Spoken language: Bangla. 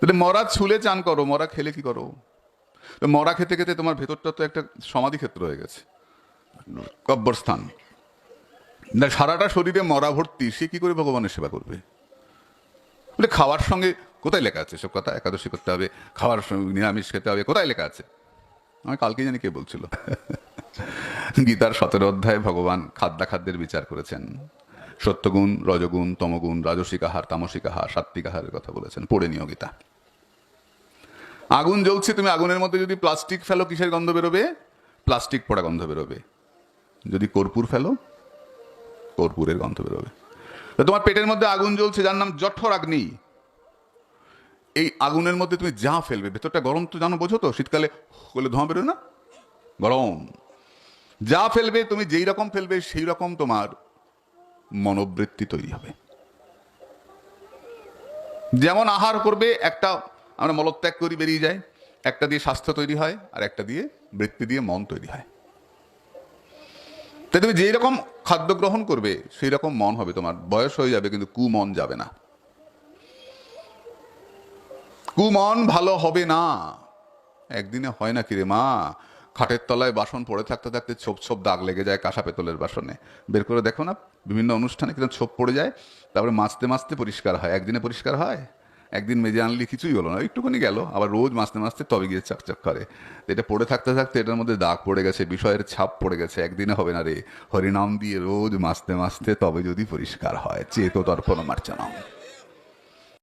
তাহলে মরা ছুলে চান করো, মরা খেলে কি করো? তো মরা খেতে খেতে তোমার ভেতরটা তো একটা সমাধি ক্ষেত্র হয়ে গেছে, কব্বরস্থান। না, সারাটা শরীরে মরা ভর্তি, সে কি করে ভগবানের সেবা করবে? বলে খাওয়ার সঙ্গে কোথায় লেখা আছে সব কথা? একাদশী করতে হবে, খাওয়ার সঙ্গে নিরামিষ খেতে হবে, কোথায় লেখা আছে? আমি কালকে জানি কে বলছিল। গীতার 17 অধ্যায়ে ভগবান খাদ্যাখাদ্যের বিচার করেছেন। সত্যগুণ, রজগুণ, তমগুণ, রাজসিক আহার, তামসিক আহার, সাত্বিক আহারের কথা বলেছেন। পড়ে নিও গীতা। আগুন জ্বলছে, তুমি আগুনের মধ্যে যদি প্লাস্টিক ফেলো, কিসের গন্ধ বেরোবে? প্লাস্টিক পোড়া গন্ধ বেরোবে। যদি কর্পূর ফেলো, কর্পূরের গন্ধ বেরোবে। তো তোমার পেটের মধ্যে আগুন জ্বলছে, যার নাম জঠর আগ্নি। এই আগুনের মধ্যে তুমি যা ফেলবে, ভেতরটা গরম তো জানো, বোঝো তো, শীতকালে করলে ধোঁয়া বেরোয় না, গরম। যা ফেলবে তুমি, যেই রকম ফেলবে সেই রকম তোমার মনোবৃত্তি তৈরি হবে। যেমন আহার করবে, একটা আমরা মলত্যাগ করি, বেরিয়ে যায়, একটা দিয়ে স্বাস্থ্য তৈরি হয়, আর একটা দিয়ে বৃত্তি দিয়ে মন তৈরি হয়। তাই তুমি যেই রকম খাদ্য গ্রহণ করবে সেই রকম মন হবে তোমার। বয়স হয়ে যাবে কিন্তু কুমন যাবে না, কুমন ভালো হবে না। একদিনে হয় না কিরে মা, খাটের তলায় বাসন পড়ে থাকতে থাকতে ছোপ ছোপ দাগ লেগে যায় কাঁসা পেতলের বাসনে, বের করে দেখো না বিভিন্ন অনুষ্ঠানে কিন্তু ছোপ পড়ে যায়, তারপরে মাজতে মাজতে পরিষ্কার হয়। একদিনে পরিষ্কার হয়? একদিন মেজে আনলি কিছুই হলো না, একটুখানি গেল, আবার রোজ মাজতে মাজতে তবে গিয়ে চকচক করে। এটা পড়ে থাকতে থাকতে এটার মধ্যে দাগ পড়ে গেছে, বিষয়ের ছাপ পড়ে গেছে, একদিনে হবে না রে। হরিনাম দিয়ে রোজ মাজতে মাজতে তবে যদি পরিষ্কার হয়। চেত তর্পণ মার্চনম।